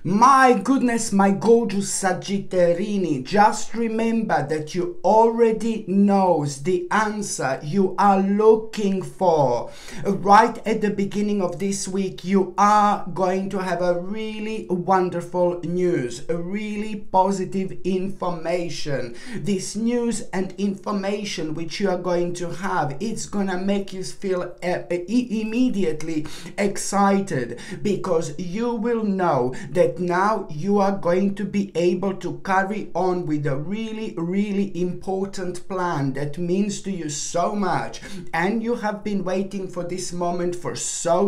My goodness, my gorgeous Sagittarini, just remember that you already knows the answer you are looking for. Right at the beginning of this week, you are going to have a really wonderful news, a really positive information. This news and information which you are going to have, it's gonna make you feel immediately excited, because you will know that now you are going to be able to carry on with a really important plan that means to you so much, and you have been waiting for this moment for so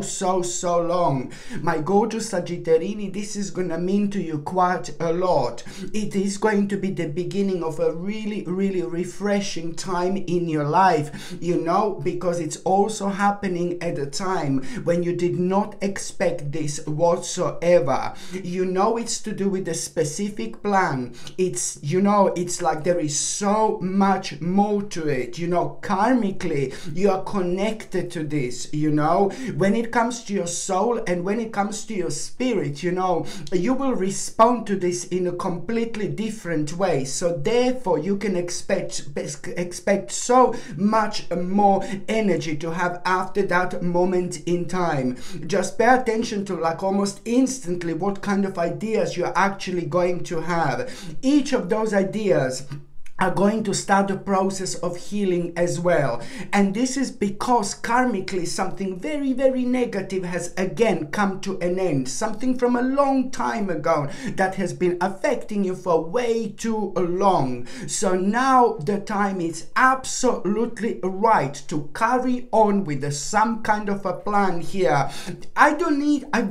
long. My gorgeous Sagittarini, this is gonna mean to you quite a lot. It is going to be the beginning of a really refreshing time in your life, you know, because it's also happening at a time when you did not expect this whatsoever. You know, it's to do with a specific plan. It's, you know, it's like there is so much more to it. You know, karmically, you are connected to this, you know. When it comes to your soul and when it comes to your spirit, you know, you will respond to this in a completely different way. So therefore, you can expect so much more energy to have after that moment in time. Just pay attention to, like, almost instantly what kind of ideas you're actually going to have. Each of those ideas are going to start the process of healing as well. And this is because karmically something very negative has again come to an end. Something from a long time ago that has been affecting you for way too long. So now the time is absolutely right to carry on with some kind of a plan here. I do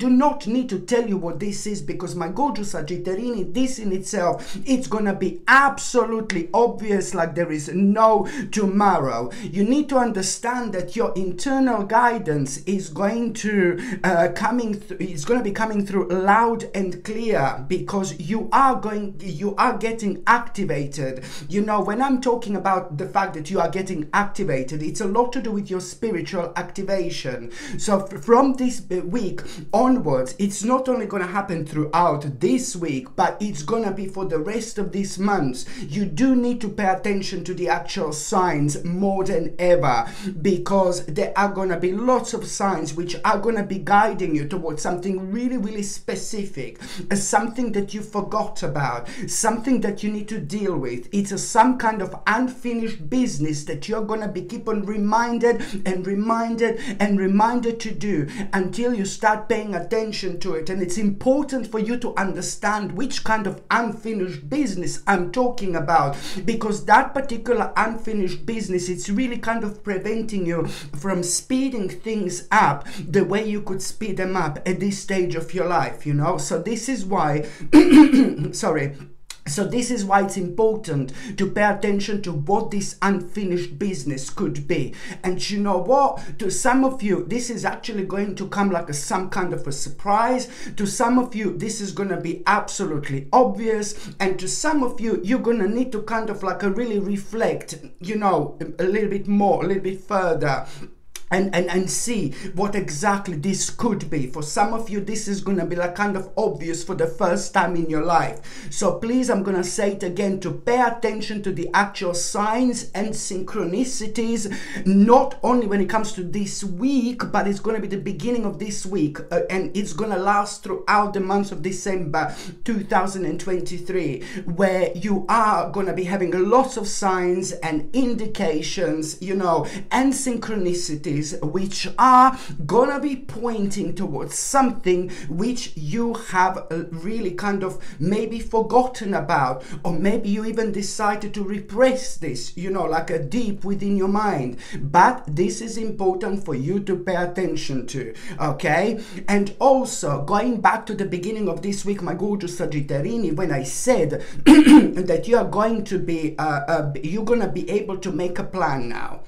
not need to tell you what this is, because my gorgeous Sagittarini, this in itself, it's gonna be absolutely obvious, like there is no tomorrow. You need to understand that your internal guidance is going to be coming through loud and clear, because you are getting activated. You know, when I'm talking about the fact that you are getting activated, it's a lot to do with your spiritual activation. So from this week onwards, it's not only going to happen throughout this week, but it's going to be for the rest of this month. You do need to pay attention to the actual signs more than ever, because there are going to be lots of signs which are going to be guiding you towards something really specific, something that you forgot about, something that you need to deal with. It's some kind of unfinished business that you're going to be keep on reminded to do until you start paying attention to it. And it's important for you to understand which kind of unfinished business I'm talking about, because that particular unfinished business, it's really kind of preventing you from speeding things up the way you could speed them up at this stage of your life, you know. So this is why So this is why it's important to pay attention to what this unfinished business could be. And you know what? To some of you, this is actually going to come like some kind of a surprise. To some of you, this is going to be absolutely obvious. And to some of you, you're going to need to kind of like really reflect, you know, a little bit more, a little bit further. And see what exactly this could be. For some of you, this is going to be like kind of obvious for the first time in your life. So please, I'm going to say it again, to pay attention to the actual signs and synchronicities, not only when it comes to this week, but it's going to be the beginning of this week, and it's going to last throughout the month of December 2023, where you are going to be having lots of signs and indications, you know, and synchronicities, which are gonna be pointing towards something which you have really kind of maybe forgotten about, or maybe you even decided to repress this, you know, like a deep within your mind. But this is important for you to pay attention to, okay? And also, going back to the beginning of this week, my gorgeous Sagittarini, when I said that you are going to be, you're gonna be able to make a plan now.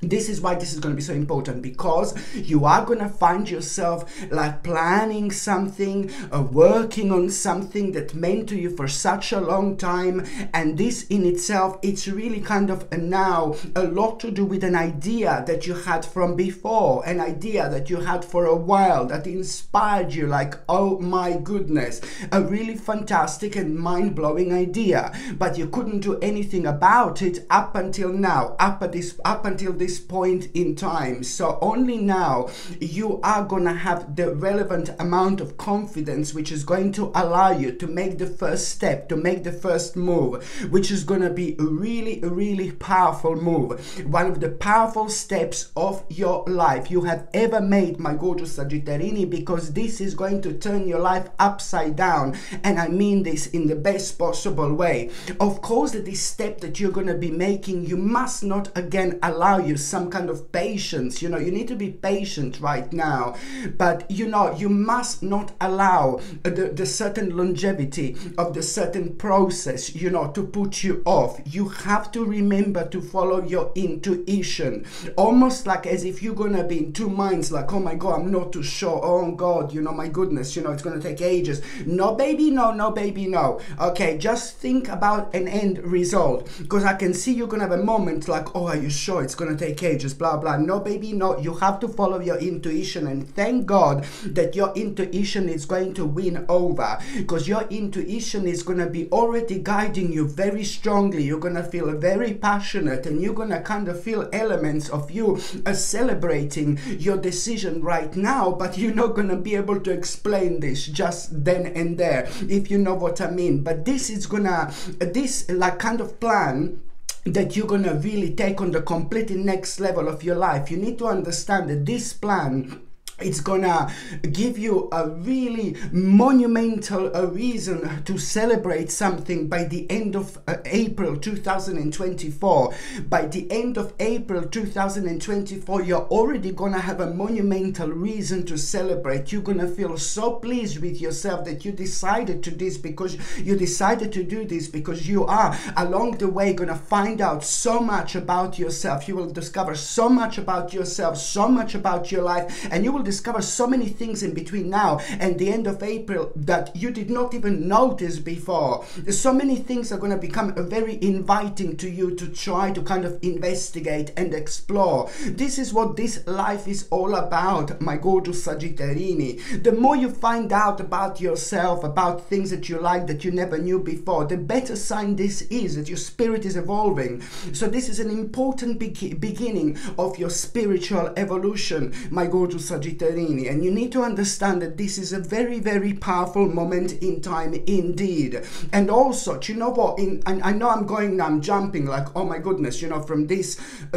This is why this is going to be so important, because you are going to find yourself like planning something, working on something that meant to you for such a long time. And this in itself, it's really kind of now a lot to do with an idea that you had from before, an idea that you had for a while that inspired you, like, oh my goodness, a really fantastic and mind-blowing idea, but you couldn't do anything about it up until now, up until this point in time. So only now you are gonna have the relevant amount of confidence which is going to allow you to make the first step, to make the first move, which is gonna be a really powerful move, one of the powerful steps of your life you have ever made, my gorgeous Sagittarini, because this is going to turn your life upside down, and I mean this in the best possible way. Of course, this step that you're going to be making, you must not again allow you some kind of patience. You know, you need to be patient right now, but you know, you must not allow the certain longevity of the certain process, you know, to put you off. You have to remember to follow your intuition, almost like as if you're gonna be in two minds, like, oh my god, I'm not too sure, oh god, you know, my goodness, you know, it's gonna take ages. No baby, no baby, no. Okay, just think about an end result, because I can see you're gonna have a moment like, oh, are you sure it's gonna take ages, blah blah. No baby, no. You have to follow your intuition, and thank God that your intuition is going to win over, because your intuition is gonna be already guiding you very strongly. You're gonna feel very passionate, and you're gonna kind of feel elements of you celebrating your decision right now, but you're not gonna be able to explain this just then and there, if you know what I mean. But this is gonna, this like kind of plan that you're gonna really take on the completely next level of your life. You need to understand that this plan, it's gonna give you a really monumental reason to celebrate something by the end of April 2024. By the end of April 2024, you're already gonna have a monumental reason to celebrate. You're gonna feel so pleased with yourself that you decided to this, because you decided to do this, because you are along the way gonna find out so much about yourself. You will discover so much about yourself, so much about your life, and you will discover so many things in between now and the end of April that you did not even notice before. So many things are going to become very inviting to you to try to kind of investigate and explore. This is what this life is all about, my gorgeous Sagittarini. The more you find out about yourself, about things that you like that you never knew before, the better sign this is that your spirit is evolving. So this is an important beginning of your spiritual evolution, my gorgeous Sagittarini. And you need to understand that this is a very powerful moment in time indeed. And also, do you know what, I know I'm going now, I'm jumping like, oh my goodness, you know, from this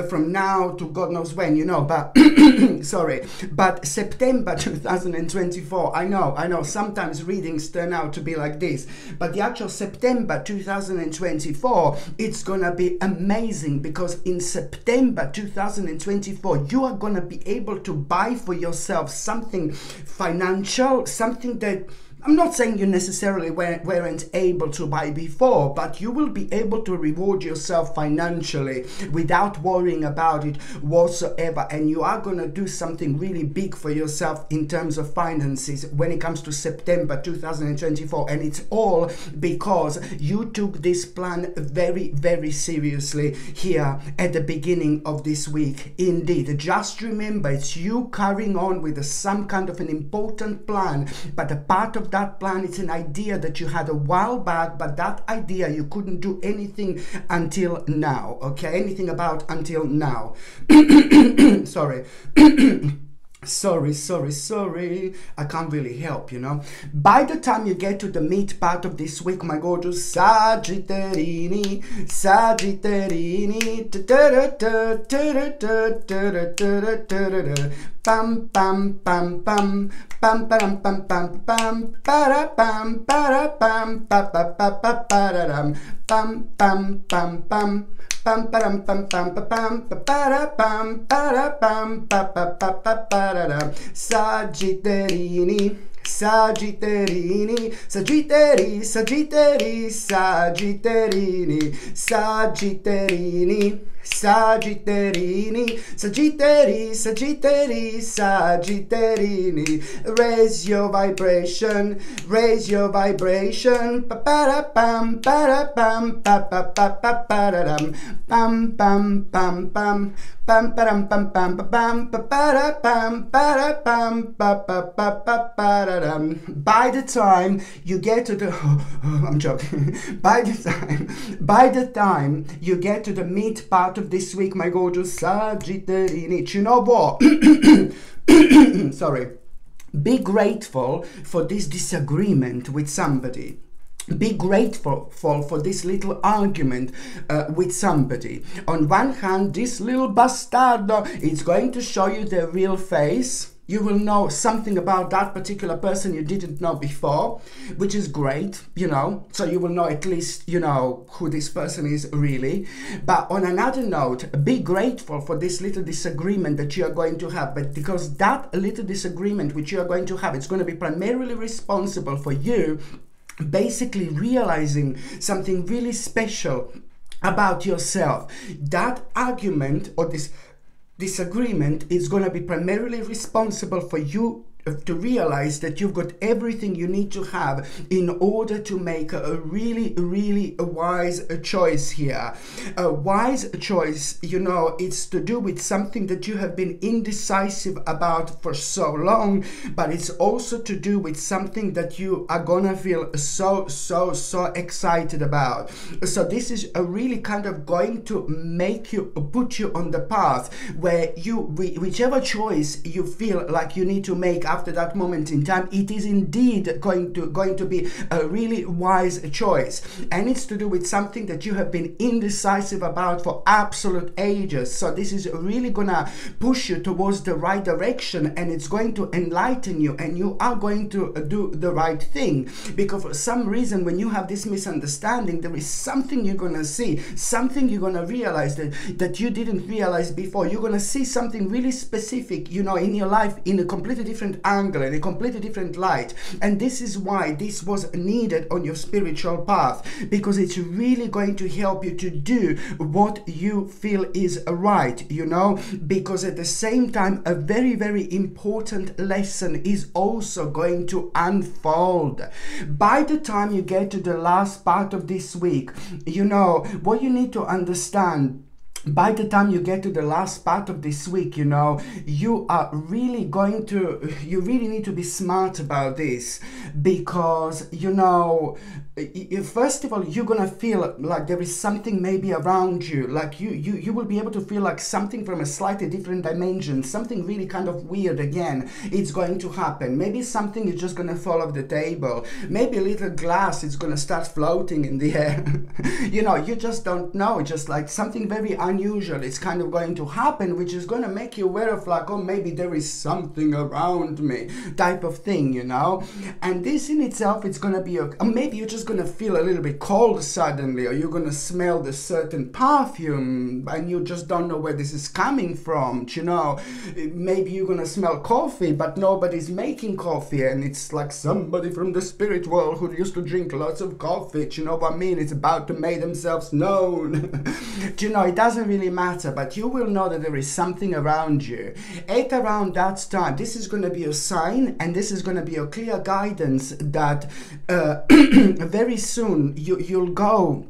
from now to God knows when, you know, but sorry, but September 2024, I know sometimes readings turn out to be like this, but the actual September 2024, it's gonna be amazing, because in September 2024 you are gonna be able to buy for yourself something financial, something that I'm not saying you necessarily weren't able to buy before, but you will be able to reward yourself financially without worrying about it whatsoever. And you are going to do something really big for yourself in terms of finances when it comes to September 2024. And it's all because you took this plan very seriously here at the beginning of this week. Indeed, just remember, it's you carrying on with some kind of an important plan, but a part of that plan, it's an idea that you had a while back, but that idea you couldn't do anything until now, okay? Anything about until now. Sorry. Sorry, I can't really help, you know. By the time you get to the meat part of this week, my gorgeous Sagittarini, pam pam pam pam pam pam pam pam pam para pam para pam pa pa pa pa pararam pam pam pam pam pam param pam pam pa pam pa para pam para pam pa pa pa pa pararam. Sagittarini, Sagittarini, Sagittari, Sagittari, Sagitterini, Sagitterini, Sagittarini, Sagittarius, Sagittarius, Sagittarini. Raise your vibration, raise your vibration. Pa-pa-da-pam, pa-da-pam, pa-pa-pa-pa-pa-da-dam, pam, pam, pam, pam. Pam pam pam pam pam pam pam pam pam. By the time you get to the I'm joking. By the time you get to the mid part of this week, my gorgeous Sagittarini, you know what? Sorry. Be grateful for this disagreement with somebody. Be grateful for this little argument with somebody. On one hand, this little bastardo is going to show you their real face. You will know something about that particular person you didn't know before, which is great, you know. So you will know at least, you know, who this person is really. But on another note, be grateful for this little disagreement that you are going to have. But because that little disagreement which you are going to have, it's going to be primarily responsible for you basically realizing something really special about yourself. That argument or this disagreement is going to be primarily responsible for you to realize that you've got everything you need to have in order to make a really wise choice here. A wise choice, you know, it's to do with something that you have been indecisive about for so long, but it's also to do with something that you are gonna feel so excited about. So this is a really kind of going to make you, put you on the path where you, whichever choice you feel like you need to make after that moment in time, it is indeed going to be a really wise choice. And it's to do with something that you have been indecisive about for absolute ages. So this is really gonna push you towards the right direction, and it's going to enlighten you, and you are going to do the right thing. Because for some reason, when you have this misunderstanding, there is something you're gonna see, something you're gonna realize that you didn't realize before. You're gonna see something really specific, you know, in your life in a completely different angle, in a completely different light. And this is why this was needed on your spiritual path, because it's really going to help you to do what you feel is right, you know. Because at the same time, a very important lesson is also going to unfold. By the time you get to the last part of this week, you know, what you need to understand, by the time you get to the last part of this week, you know, you are really going to, you really need to be smart about this, because, you know, first of all, you're gonna feel like there is something maybe around you, like you will be able to feel like something from a slightly different dimension, something really kind of weird again. It's going to happen. Maybe something is just gonna fall off the table. Maybe a little glass is gonna start floating in the air. You know, you just don't know. Just like something very unusual, it's kind of going to happen, which is gonna make you aware of like, oh, maybe there is something around me, type of thing, you know. And this in itself, it's gonna be maybe you're just gonna feel a little bit cold suddenly, or you're gonna smell the certain perfume and you just don't know where this is coming from, you know. Maybe you're gonna smell coffee, but nobody's making coffee, and it's like somebody from the spirit world who used to drink lots of coffee, you know what I mean? It's about to make themselves known. You know, it doesn't really matter, but you will know that there is something around you. At around that time, this is going to be a sign, and this is going to be a clear guidance that very soon you'll go,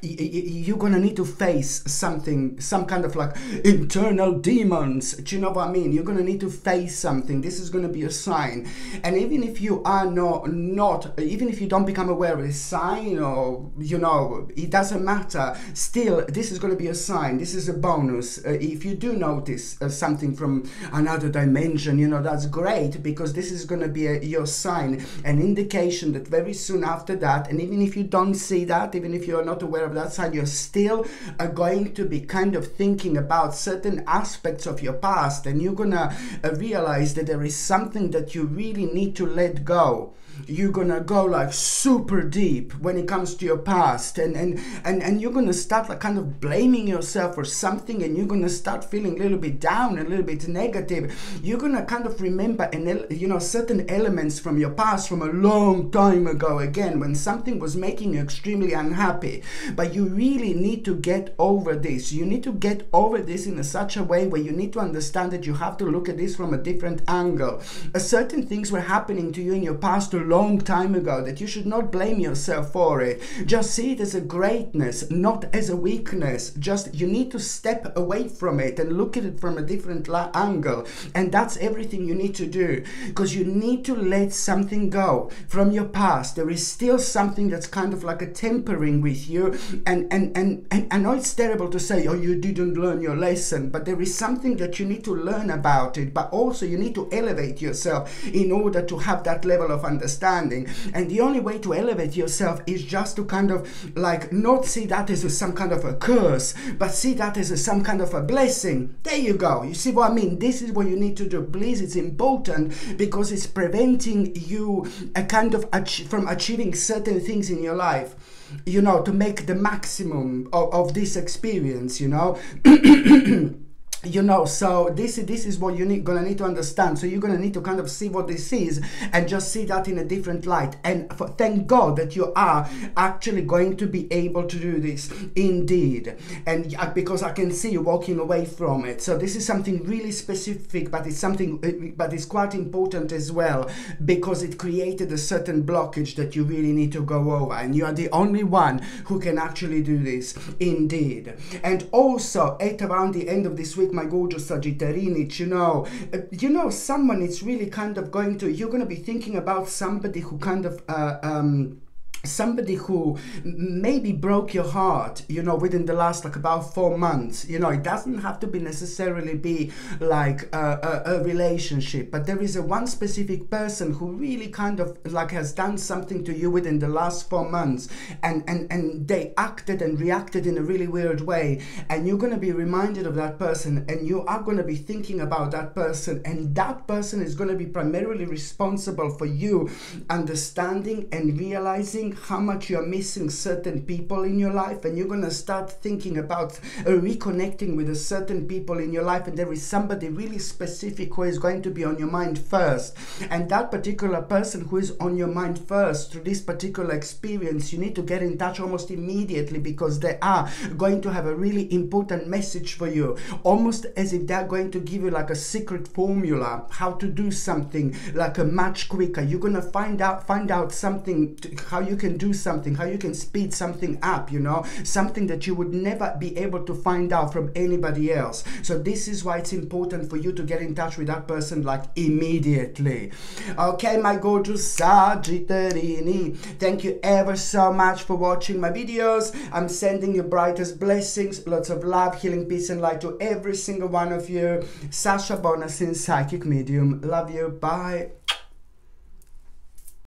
you're gonna need to face something, some kind of like internal demons. Do you know what I mean? You're gonna need to face something. This is gonna be a sign. And even if you are not, even if you don't become aware of a sign, or, you know, it doesn't matter. Still, this is gonna be a sign. This is a bonus. If you do notice something from another dimension, you know, that's great, because this is gonna be your sign, an indication that very soon after that, and even if you don't see that, even if you are not aware of that side, you're still going to be kind of thinking about certain aspects of your past, and you're gonna realize that there is something that you really need to let go. you're gonna go like super deep when it comes to your past, and you're gonna start like kind of blaming yourself for something, and you're gonna start feeling a little bit down, a little bit negative. You're gonna kind of remember certain elements from your past from a long time ago again, when something was making you extremely unhappy. But you really need to get over this. You need to get over this in such a way where you need to understand that you have to look at this from a different angle. Certain things were happening to you in your past a long time ago that you should not blame yourself for it. Just see it as a greatness, not as a weakness. Just you need to step away from it and look at it from a different angle. And that's everything you need to do, because you need to let something go from your past. There is still something that's kind of like a tempering with you, and I know it's terrible to say, oh, you didn't learn your lesson, but there is something that you need to learn about it, but also you need to elevate yourself in order to have that level of understanding. And the only way to elevate yourself is just to kind of like not see that as some kind of a curse, but see that as some kind of a blessing. There you go. You see what I mean? This is what you need to do. Please, it's important, because it's preventing you from achieving certain things in your life, to make the maximum of this experience, so this is what you're gonna need to understand. So you're gonna need to kind of see what this is and just see that in a different light. And thank God that you are actually going to be able to do this indeed. And because I can see you walking away from it. So this is something really specific, but it's quite important as well, because it created a certain blockage that you really need to go over. And you are the only one who can actually do this indeed. And also at around the end of this week, my gorgeous Sagittarini, someone is really kind of you're going to be thinking about somebody who kind of somebody who maybe broke your heart, within the last about 4 months. It doesn't have to be necessarily be like a relationship, but there is one specific person who really kind of like has done something to you within the last 4 months, and they acted and reacted in a really weird way, and you're going to be reminded of that person, and you are going to be thinking about that person, and that person is going to be primarily responsible for you understanding and realizing how much you're missing certain people in your life, and you're going to start thinking about reconnecting with a certain people in your life, and there is somebody really specific who is going to be on your mind first. And that particular person who is on your mind first through this particular experience, you need to get in touch almost immediately, because they are going to have a really important message for you, almost as if they're going to give you like a secret formula how to do something like a much quicker. You're going to find out something, how you can do something, how you can speed something up, something that you would never be able to find out from anybody else. So this is why it's important for you to get in touch with that person like immediately. Okay, my gorgeous Sagittarini, thank you ever so much for watching my videos. I'm sending you brightest blessings, lots of love, healing, peace and light to every single one of you. Sasha Bonasin, psychic medium. Love you. Bye.